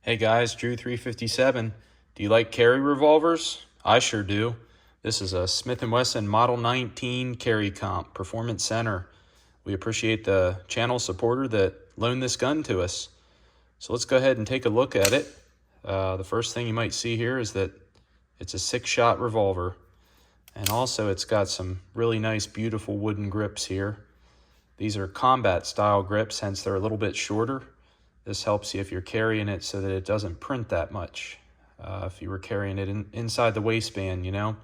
Hey guys, Drew 357. Do you like carry revolvers? I sure do. This is a Smith & Wesson Model 19 Carry Comp Performance Center. We appreciate the channel supporter that loaned this gun to us. So let's go ahead and take a look at it. The first thing you might see here is that it's a 6-shot revolver. And also it's got some really nice, beautiful wooden grips here. These are combat style grips, hence they're a little bit shorter. This helps you if you're carrying it so that it doesn't print that much. If you were carrying it inside the waistband, you know.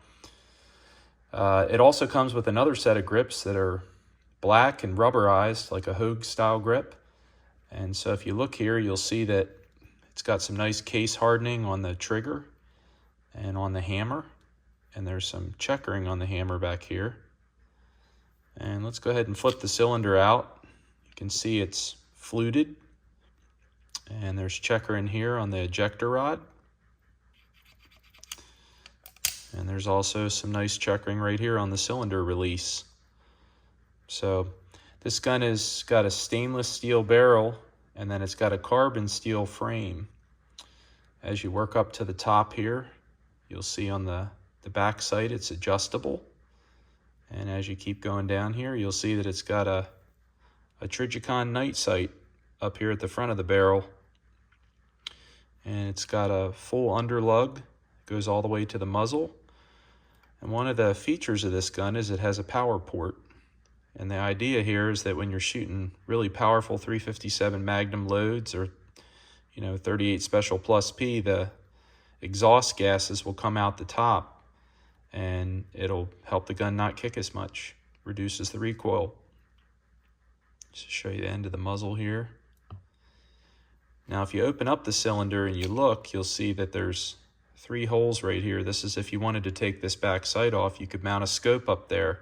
It also comes with another set of grips that are black and rubberized, like a Hogue style grip. And so if you look here, you'll see that it's got some nice case hardening on the trigger and on the hammer. And there's some checkering on the hammer back here. And let's go ahead and flip the cylinder out. You can see it's fluted. And there's checkering here on the ejector rod. And there's also some nice checkering right here on the cylinder release. So this gun has got a stainless steel barrel, and then it's got a carbon steel frame. As you work up to the top here, you'll see on the back sight it's adjustable. And as you keep going down here, you'll see that it's got a Trijicon night sight up here at the front of the barrel. And it's got a full underlug, goes all the way to the muzzle. And one of the features of this gun is it has a power port. And the idea here is that when you're shooting really powerful 357 Magnum loads or 38 Special Plus P, the exhaust gases will come out the top and it'll help the gun not kick as much, reduces the recoil. Just to show you the end of the muzzle here. Now if you open up the cylinder and you look, you'll see that there's 3 holes right here. This is if you wanted to take this back sight off, you could mount a scope up there.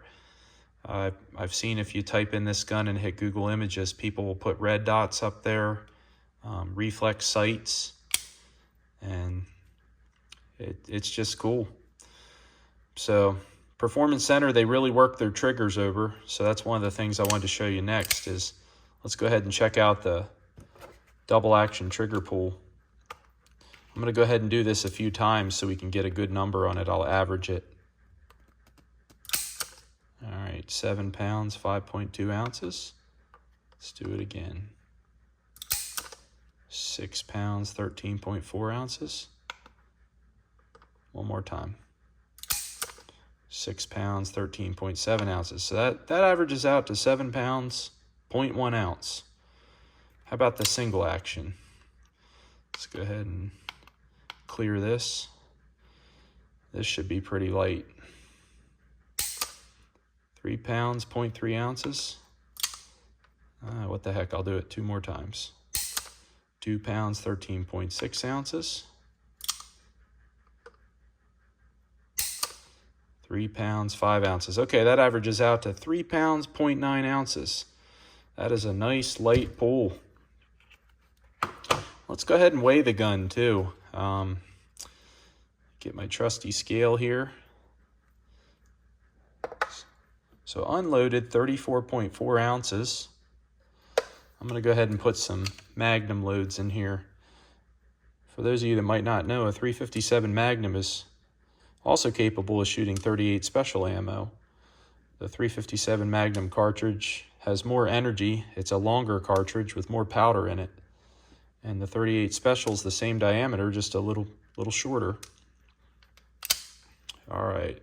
I've seen if you type in this gun and hit Google Images, people will put red dots up there, reflex sights, and it's just cool. So Performance Center, they really work their triggers over. So that's one of the things I wanted to show you next is let's go ahead and check out the double action trigger pull. I'm going to go ahead and do this a few times so we can get a good number on it. I'll average it. All right, 7 pounds, 5.2 ounces. Let's do it again. 6 pounds, 13.4 ounces. One more time. 6 pounds, 13.7 ounces. So that averages out to 7 pounds, 0.1 ounce. How about the single action? Let's go ahead and clear this. This should be pretty light. 3 pounds, 0.3 ounces. What the heck, I'll do it 2 more times. 2 pounds, 13.6 ounces. 3 pounds, 5 ounces. Okay, that averages out to 3 pounds, 0.9 ounces. That is a nice light pull. Let's go ahead and weigh the gun too. Get my trusty scale here. So unloaded, 34.4 ounces. I'm going to go ahead and put some Magnum loads in here. For those of you that might not know, a 357 Magnum is also capable of shooting 38 special ammo. The 357 Magnum cartridge has more energy. It's a longer cartridge with more powder in it. And the 38 special is the same diameter, just a little shorter. All right.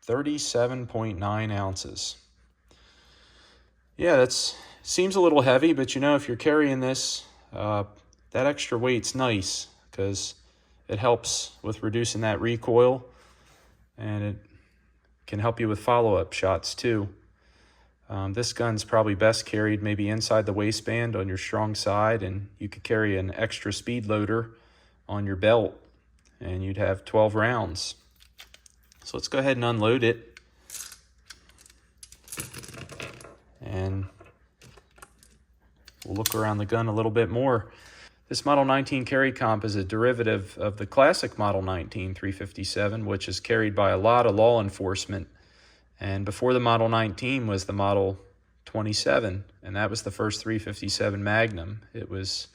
37.9 ounces. Yeah, that seems a little heavy, but if you're carrying this, that extra weight's nice because it helps with reducing that recoil, and it can help you with follow-up shots too. This gun's probably best carried maybe inside the waistband on your strong side, and you could carry an extra speed loader on your belt, and you'd have 12 rounds. So let's go ahead and unload it. And we'll look around the gun a little bit more. This Model 19 Carry Comp is a derivative of the classic Model 19 357, which is carried by a lot of law enforcement. And before the Model 19 was the Model 27, and that was the first 357 Magnum. It was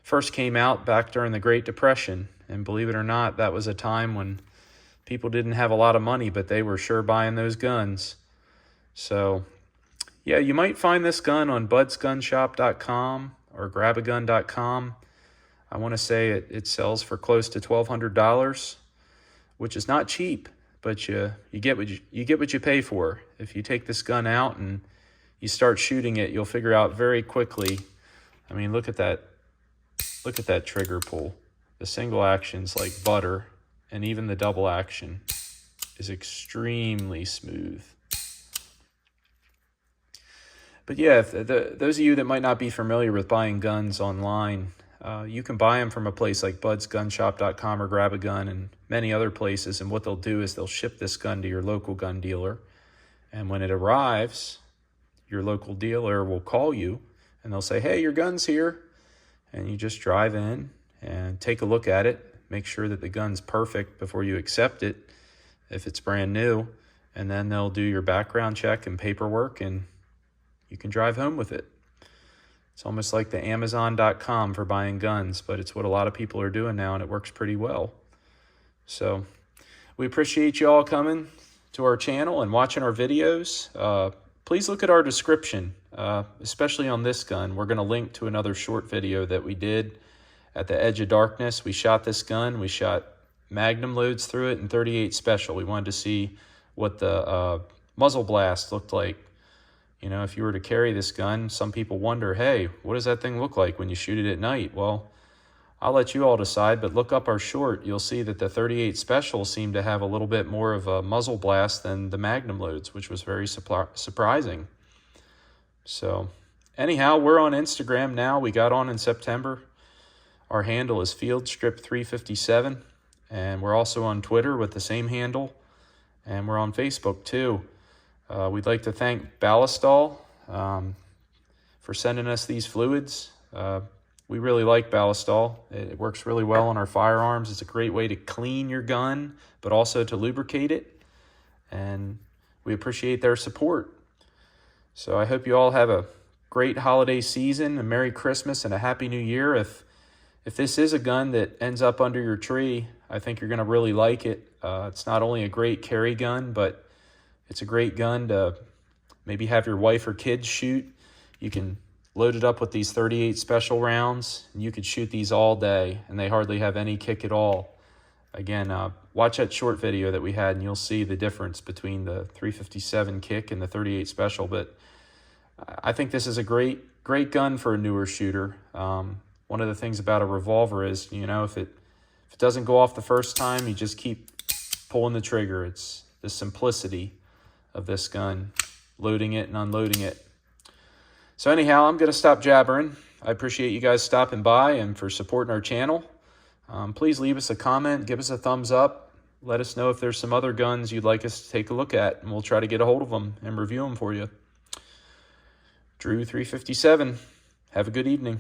first came out back during the Great Depression. And believe it or not, that was a time when people didn't have a lot of money, but they were sure buying those guns. So, yeah, you might find this gun on budsgunshop.com or grabagun.com. I want to say it sells for close to $1,200, which is not cheap, but you get what you pay for. If you take this gun out and you start shooting it, you'll figure out very quickly. I mean, look at that trigger pull. The single action's like butter, and even the double action is extremely smooth. But yeah, those of you that might not be familiar with buying guns online, you can buy them from a place like budsgunshop.com or Grab a Gun and many other places. And what they'll do is they'll ship this gun to your local gun dealer. And when it arrives, your local dealer will call you and they'll say, hey, your gun's here. And you just drive in and take a look at it. Make sure that the gun's perfect before you accept it if it's brand new. And then they'll do your background check and paperwork and you can drive home with it. It's almost like the Amazon.com for buying guns, but it's what a lot of people are doing now, and it works pretty well. So we appreciate you all coming to our channel and watching our videos. Please look at our description, especially on this gun. We're going to link to another short video that we did at the Edge of Darkness. We shot this gun. We shot Magnum loads through it in 38 Special. We wanted to see what the muzzle blast looked like. You know, if you were to carry this gun, some people wonder, hey, what does that thing look like when you shoot it at night? Well, I'll let you all decide, but look up our short. You'll see that the 38 Special seemed to have a little bit more of a muzzle blast than the Magnum loads, which was very surprising. So, anyhow, we're on Instagram now. We got on in September. Our handle is FieldStrip357, and we're also on Twitter with the same handle, and we're on Facebook too. We'd like to thank Ballistol for sending us these fluids. We really like Ballistol. It works really well on our firearms. It's a great way to clean your gun, but also to lubricate it. And we appreciate their support. So I hope you all have a great holiday season, a Merry Christmas, and a Happy New Year. If this is a gun that ends up under your tree, I think you're going to really like it. It's not only a great carry gun, but it's a great gun to maybe have your wife or kids shoot. You can load it up with these 38 Special rounds, and you could shoot these all day, and they hardly have any kick at all. Again, watch that short video that we had, and you'll see the difference between the 357 kick and the 38 Special. But I think this is a great gun for a newer shooter. One of the things about a revolver is, you know, if it doesn't go off the first time, you just keep pulling the trigger. It's the simplicity of this gun, loading it and unloading it. So anyhow, I'm going to stop jabbering. I appreciate you guys stopping by and for supporting our channel. Please leave us a comment, give us a thumbs up. Let us know if there's some other guns you'd like us to take a look at, and we'll try to get a hold of them and review them for you. Drew 357. Have a good evening.